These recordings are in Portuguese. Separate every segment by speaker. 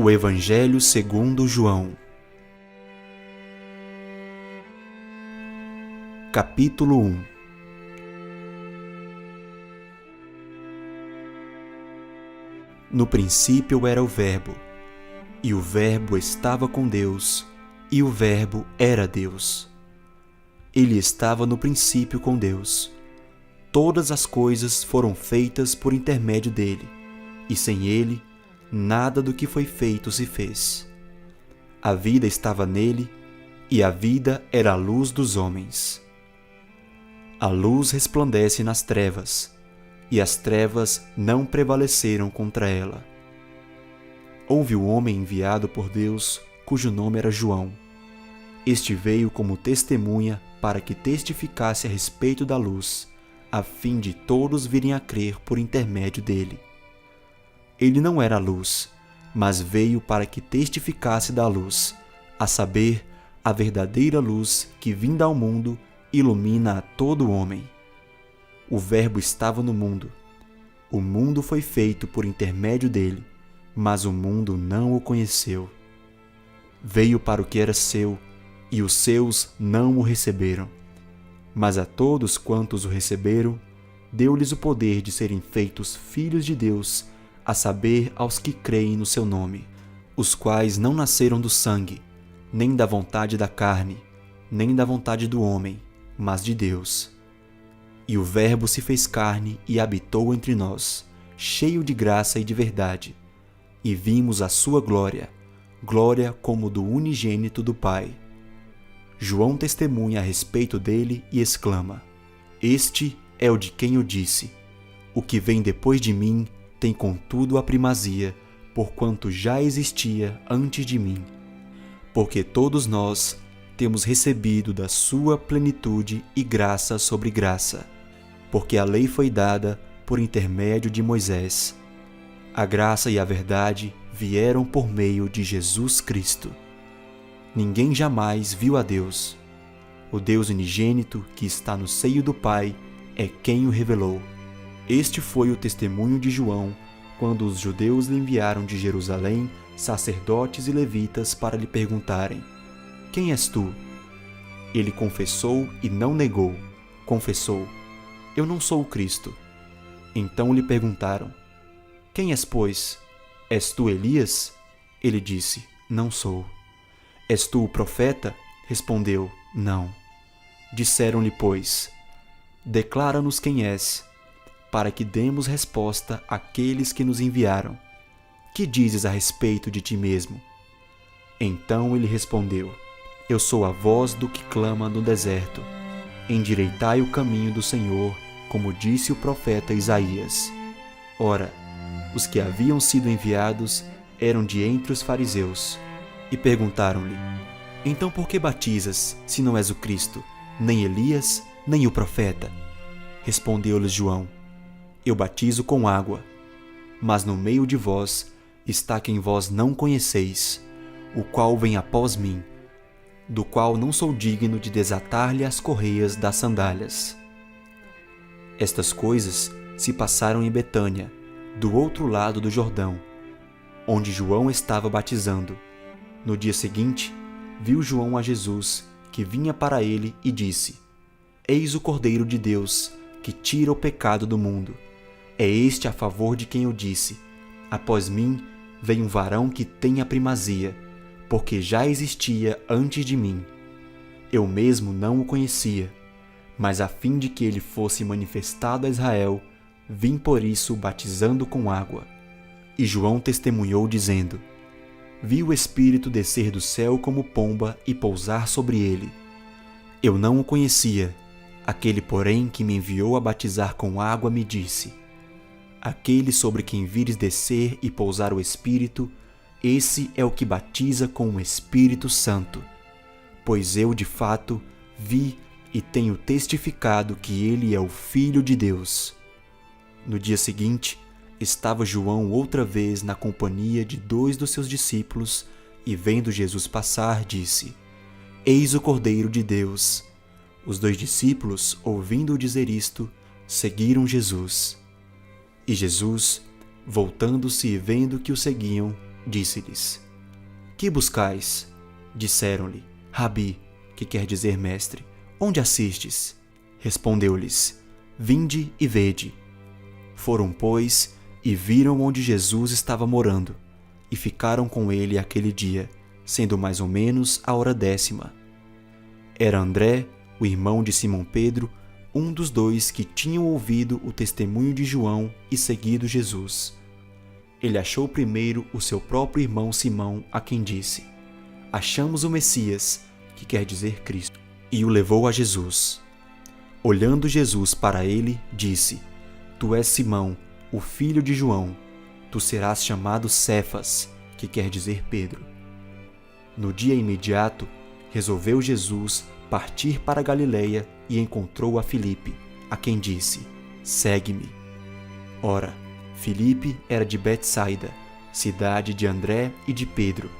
Speaker 1: O Evangelho segundo João. Capítulo 1. No princípio era o Verbo, e o Verbo estava com Deus, e o Verbo era Deus. Ele estava no princípio com Deus. Todas as coisas foram feitas por intermédio dele, e sem ele, nada do que foi feito se fez. A vida estava nele, e a vida era a luz dos homens. A luz resplandece nas trevas, e as trevas não prevaleceram contra ela. Houve um homem enviado por Deus, cujo nome era João. Este veio como testemunha para que testificasse a respeito da luz, a fim de todos virem a crer por intermédio dele. Ele não era a luz, mas veio para que testificasse da luz, a saber, a verdadeira luz que, vinda ao mundo, ilumina a todo homem. O Verbo estava no mundo. O mundo foi feito por intermédio dele, mas o mundo não o conheceu. Veio para o que era seu, e os seus não o receberam. Mas a todos quantos o receberam, deu-lhes o poder de serem feitos filhos de Deus, a saber, aos que creem no seu nome, os quais não nasceram do sangue, nem da vontade da carne, nem da vontade do homem, mas de Deus. E o Verbo se fez carne e habitou entre nós, cheio de graça e de verdade, e vimos a sua glória, glória como do unigênito do Pai. João testemunha a respeito dele e exclama: Este é o de quem eu disse: O que vem depois de mim tem contudo a primazia, porquanto já existia antes de mim. Porque todos nós temos recebido da sua plenitude e graça sobre graça. Porque a lei foi dada por intermédio de Moisés. A graça e a verdade vieram por meio de Jesus Cristo. Ninguém jamais viu a Deus. O Deus unigênito que está no seio do Pai é quem o revelou. Este foi o testemunho de João, quando os judeus lhe enviaram de Jerusalém sacerdotes e levitas para lhe perguntarem: Quem és tu? Ele confessou e não negou. Confessou: Eu não sou o Cristo. Então lhe perguntaram: Quem és, pois? És tu Elias? Ele disse: Não sou. És tu o profeta? Respondeu: Não. Disseram-lhe, pois: Declara-nos quem és, para que demos resposta àqueles que nos enviaram. Que dizes a respeito de ti mesmo? Então ele respondeu: Eu sou a voz do que clama no deserto. Endireitai o caminho do Senhor, como disse o profeta Isaías. Ora, os que haviam sido enviados eram de entre os fariseus, e perguntaram-lhe: Então por que batizas, se não és o Cristo, nem Elias, nem o profeta? Respondeu-lhes João: Eu batizo com água, mas no meio de vós está quem vós não conheceis, o qual vem após mim, do qual não sou digno de desatar-lhe as correias das sandálias. Estas coisas se passaram em Betânia, do outro lado do Jordão, onde João estava batizando. No dia seguinte, viu João a Jesus, que vinha para ele, e disse: Eis o Cordeiro de Deus, que tira o pecado do mundo. É este a favor de quem eu disse: Após mim vem um varão que tem a primazia, porque já existia antes de mim. Eu mesmo não o conhecia, mas a fim de que ele fosse manifestado a Israel, vim por isso batizando com água. E João testemunhou, dizendo: Vi o Espírito descer do céu como pomba e pousar sobre ele. Eu não o conhecia. Aquele, porém, que me enviou a batizar com água me disse: Aquele sobre quem vires descer e pousar o Espírito, esse é o que batiza com o Espírito Santo. Pois eu, de fato, vi e tenho testificado que ele é o Filho de Deus. No dia seguinte, estava João outra vez na companhia de 2 dos seus discípulos, e vendo Jesus passar, disse: Eis o Cordeiro de Deus. Os 2 discípulos, ouvindo-o dizer isto, seguiram Jesus. E Jesus, voltando-se e vendo que o seguiam, disse-lhes: Que buscais? Disseram-lhe: Rabi, que quer dizer mestre, onde assistes? Respondeu-lhes: Vinde e vede. Foram, pois, e viram onde Jesus estava morando, e ficaram com ele aquele dia, sendo mais ou menos a hora 10ª. Era André, o irmão de Simão Pedro, um dos dois que tinham ouvido o testemunho de João e seguido Jesus. Ele achou primeiro o seu próprio irmão Simão, a quem disse: Achamos o Messias, que quer dizer Cristo, e o levou a Jesus. Olhando Jesus para ele, disse: Tu és Simão, o filho de João, tu serás chamado Cefas, que quer dizer Pedro. No dia imediato, resolveu Jesus partir para a Galileia e encontrou a Filipe, a quem disse: Segue-me. Ora, Filipe era de Betsaida, cidade de André e de Pedro.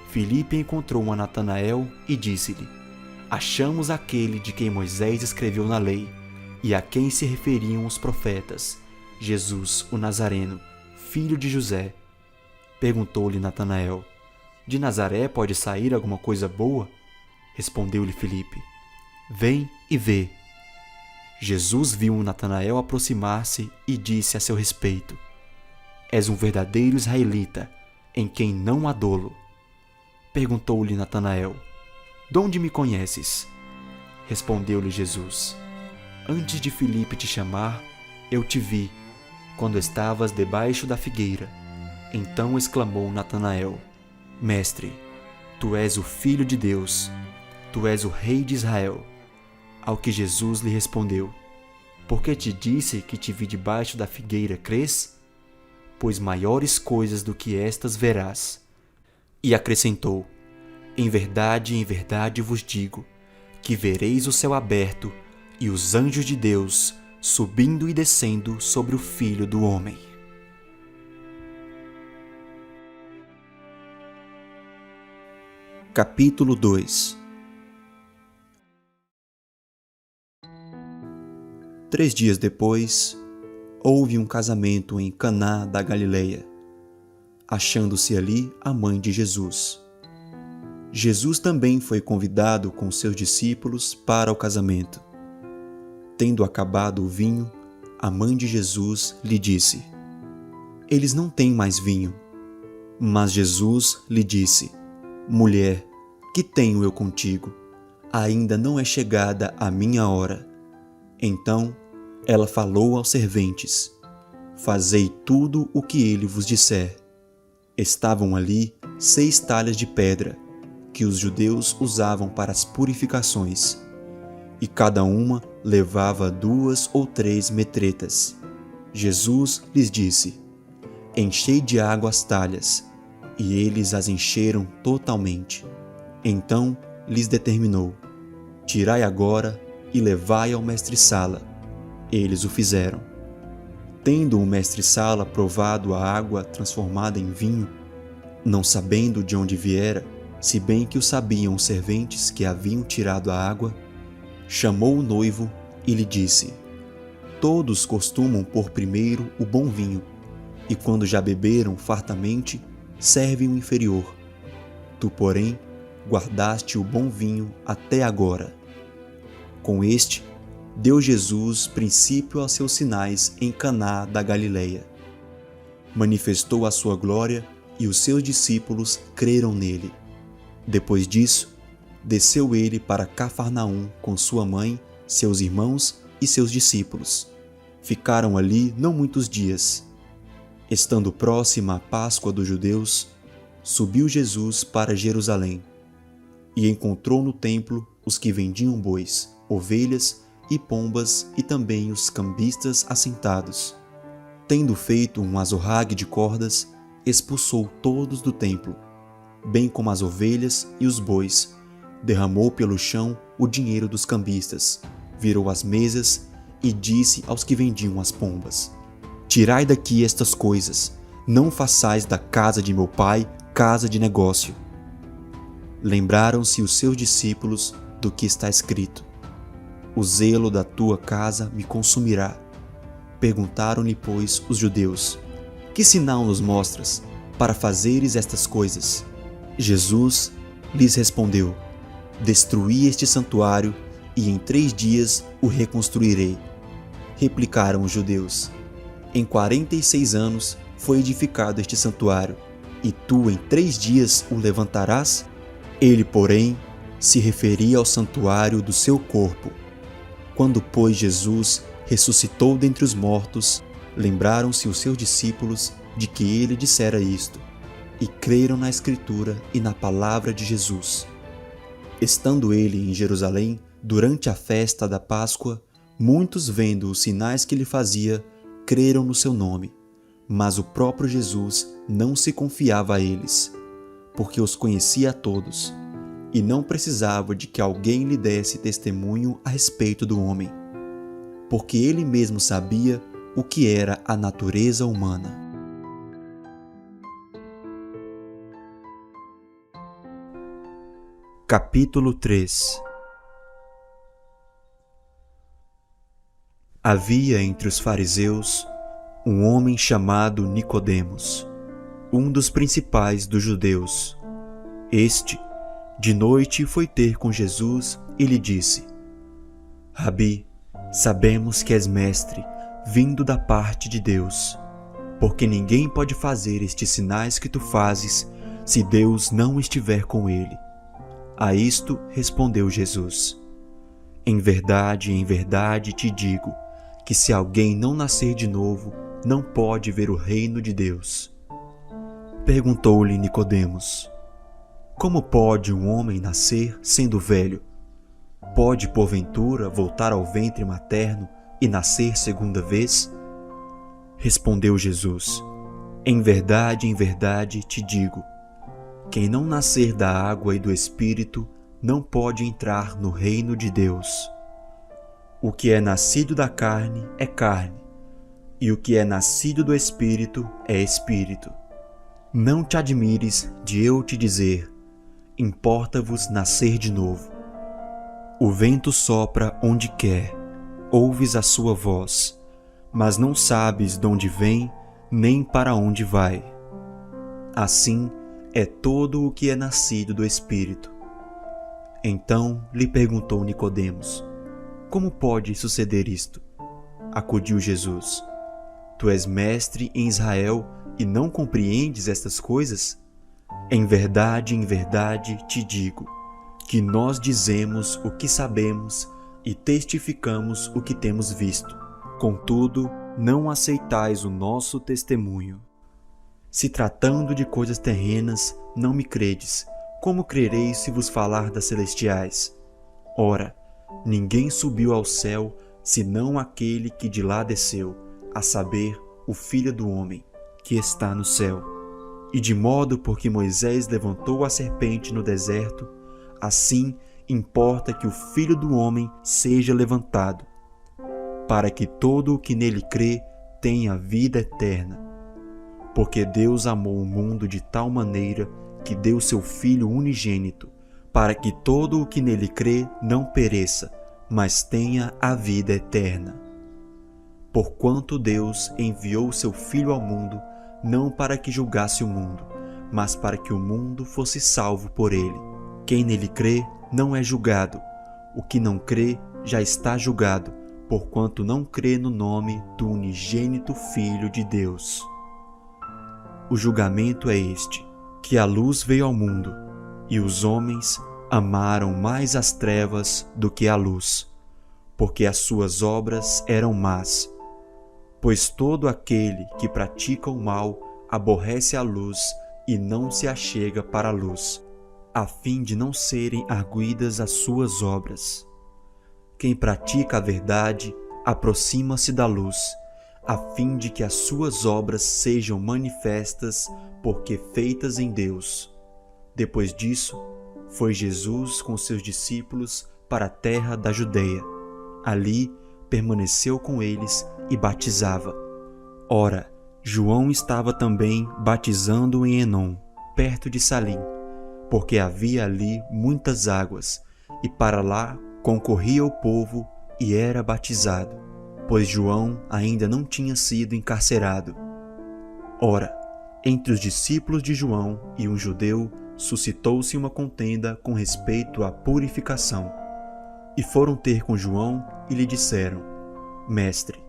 Speaker 1: Filipe encontrou a Natanael e disse-lhe: Achamos aquele de quem Moisés escreveu na lei, e a quem se referiam os profetas, Jesus, o Nazareno, filho de José. Perguntou-lhe Natanael: De Nazaré pode sair alguma coisa boa? Respondeu-lhe Filipe: Vem e vê. Jesus viu Natanael aproximar-se e disse a seu respeito: És um verdadeiro israelita, em quem não há dolo. Perguntou-lhe Natanael: De onde me conheces? Respondeu-lhe Jesus: Antes de Filipe te chamar, eu te vi, quando estavas debaixo da figueira. Então exclamou Natanael: Mestre, tu és o Filho de Deus, tu és o Rei de Israel. Ao que Jesus lhe respondeu: Porque te disse que te vi debaixo da figueira, crês? Pois maiores coisas do que estas verás. E acrescentou: em verdade vos digo, que vereis o céu aberto e os anjos de Deus subindo e descendo sobre o Filho do Homem. Capítulo 2. 3 dias depois, houve um casamento em Caná da Galileia, achando-se ali a mãe de Jesus. Jesus também foi convidado com seus discípulos para o casamento. Tendo acabado o vinho, a mãe de Jesus lhe disse: Eles não têm mais vinho. Mas Jesus lhe disse: Mulher, que tenho eu contigo? Ainda não é chegada a minha hora. Então ela falou aos serventes: Fazei tudo o que ele vos disser. Estavam ali 6 talhas de pedra, que os judeus usavam para as purificações, e cada uma levava 2 ou 3 metretas. Jesus lhes disse: Enchei de água as talhas, e eles as encheram totalmente. Então lhes determinou: Tirai agora e levai ao mestre-sala. Eles o fizeram. Tendo o mestre-sala provado a água transformada em vinho, não sabendo de onde viera, se bem que o sabiam os serventes que haviam tirado a água, chamou o noivo e lhe disse: Todos costumam pôr primeiro o bom vinho, e quando já beberam fartamente, servem o inferior. Tu, porém, guardaste o bom vinho até agora. Com este, deu Jesus princípio aos seus sinais em Caná da Galileia. Manifestou a sua glória e os seus discípulos creram nele. Depois disso, desceu ele para Cafarnaum com sua mãe, seus irmãos e seus discípulos. Ficaram ali não muitos dias. Estando próxima a Páscoa dos judeus, subiu Jesus para Jerusalém e encontrou no templo os que vendiam bois, ovelhas e pombas e também os cambistas assentados. Tendo feito um azorrague de cordas, expulsou todos do templo, bem como as ovelhas e os bois, derramou pelo chão o dinheiro dos cambistas, virou as mesas e disse aos que vendiam as pombas: Tirai daqui estas coisas, não façais da casa de meu pai casa de negócio. Lembraram-se os seus discípulos do que está escrito: O zelo da tua casa me consumirá. Perguntaram-lhe, pois, os judeus: Que sinal nos mostras? para fazeres estas coisas? Jesus lhes respondeu: Destruí este santuário e em 3 dias o reconstruirei. Replicaram os judeus: Em 46 anos foi edificado este santuário, e tu em 3 dias o levantarás? Ele, porém, se referia ao santuário do seu corpo. Quando, pois, Jesus ressuscitou dentre os mortos, lembraram-se os seus discípulos de que ele dissera isto, e creram na Escritura e na palavra de Jesus. Estando ele em Jerusalém, durante a festa da Páscoa, muitos, vendo os sinais que ele fazia, creram no seu nome. Mas o próprio Jesus não se confiava a eles, porque os conhecia a todos, e não precisava de que alguém lhe desse testemunho a respeito do homem, porque ele mesmo sabia o que era a natureza humana. Capítulo 3. Havia entre os fariseus um homem chamado Nicodemos, um dos principais dos judeus. Este, de noite, foi ter com Jesus e lhe disse: Rabi, sabemos que és mestre, vindo da parte de Deus, porque ninguém pode fazer estes sinais que tu fazes, se Deus não estiver com ele. A isto respondeu Jesus: em verdade te digo, que se alguém não nascer de novo, não pode ver o reino de Deus. Perguntou-lhe Nicodemos: como pode um homem nascer sendo velho? Pode, porventura, voltar ao ventre materno e nascer segunda vez? Respondeu Jesus: em verdade te digo, quem não nascer da água e do Espírito não pode entrar no reino de Deus. O que é nascido da carne é carne, e o que é nascido do Espírito é Espírito. Não te admires de eu te dizer: importa-vos nascer de novo. O vento sopra onde quer, ouves a sua voz, mas não sabes de onde vem nem para onde vai. Assim é todo o que é nascido do Espírito. Então lhe perguntou Nicodemos: como pode suceder isto? Acudiu Jesus: tu és mestre em Israel e não compreendes estas coisas? Em verdade te digo, que nós dizemos o que sabemos e testificamos o que temos visto. Contudo, não aceitais o nosso testemunho. Se tratando de coisas terrenas, não me credes, como crereis se vos falar das celestiais? Ora, ninguém subiu ao céu, senão aquele que de lá desceu, a saber, o Filho do Homem, que está no céu. E de modo porque Moisés levantou a serpente no deserto, assim importa que o Filho do Homem seja levantado, para que todo o que nele crê tenha vida eterna. Porque Deus amou o mundo de tal maneira que deu seu Filho unigênito, para que todo o que nele crê não pereça, mas tenha a vida eterna. Porquanto Deus enviou seu Filho ao mundo, não para que julgasse o mundo, mas para que o mundo fosse salvo por ele. Quem nele crê não é julgado, o que não crê já está julgado, porquanto não crê no nome do unigênito Filho de Deus. O julgamento é este, que a luz veio ao mundo, e os homens amaram mais as trevas do que a luz, porque as suas obras eram más. Pois todo aquele que pratica o mal aborrece a luz e não se achega para a luz, a fim de não serem arguidas as suas obras. Quem pratica a verdade aproxima-se da luz, a fim de que as suas obras sejam manifestas, porque feitas em Deus. Depois disso, foi Jesus com seus discípulos para a terra da Judeia. Ali permaneceu com eles e batizava. Ora, João estava também batizando em Enom, perto de Salim, porque havia ali muitas águas, e para lá concorria o povo e era batizado, pois João ainda não tinha sido encarcerado. Ora, Entre os discípulos de João e um judeu suscitou-se uma contenda com respeito à purificação. E foram ter com João e lhe disseram: Mestre,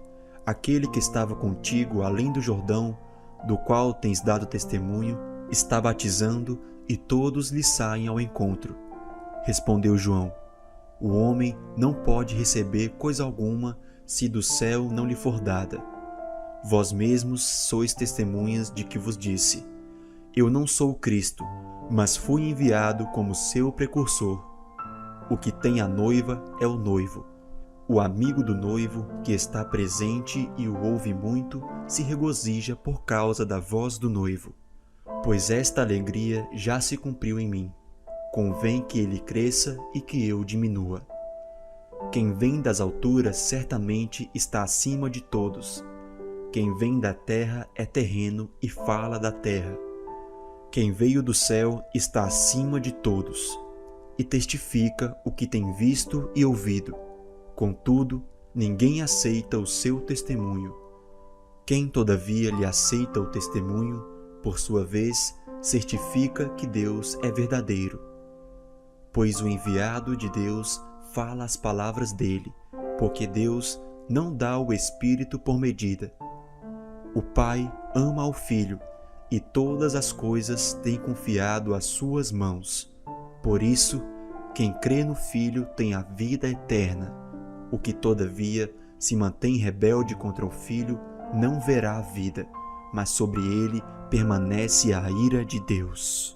Speaker 1: aquele que estava contigo além do Jordão, do qual tens dado testemunho, está batizando e todos lhe saem ao encontro. Respondeu João: O homem não pode receber coisa alguma se do céu não lhe for dada. Vós mesmos sois testemunhas de que vos disse: Eu não sou o Cristo, mas fui enviado como seu precursor. O que tem a noiva é o noivo. O amigo do noivo, que está presente e o ouve muito, se regozija por causa da voz do noivo. Pois esta alegria já se cumpriu em mim. Convém que ele cresça e que eu diminua. Quem vem das alturas certamente está acima de todos. Quem vem da terra é terreno e fala da terra. Quem veio do céu está acima de todos e testifica o que tem visto e ouvido. Contudo, ninguém aceita o seu testemunho. Quem, todavia, lhe aceita o testemunho, por sua vez, certifica que Deus é verdadeiro. Pois o enviado de Deus fala as palavras dele, porque Deus não dá o Espírito por medida. O Pai ama ao Filho, e todas as coisas tem confiado às suas mãos. Por isso, quem crê no Filho tem a vida eterna. O que, todavia, se mantém rebelde contra o Filho, não verá a vida, mas sobre ele permanece a ira de Deus.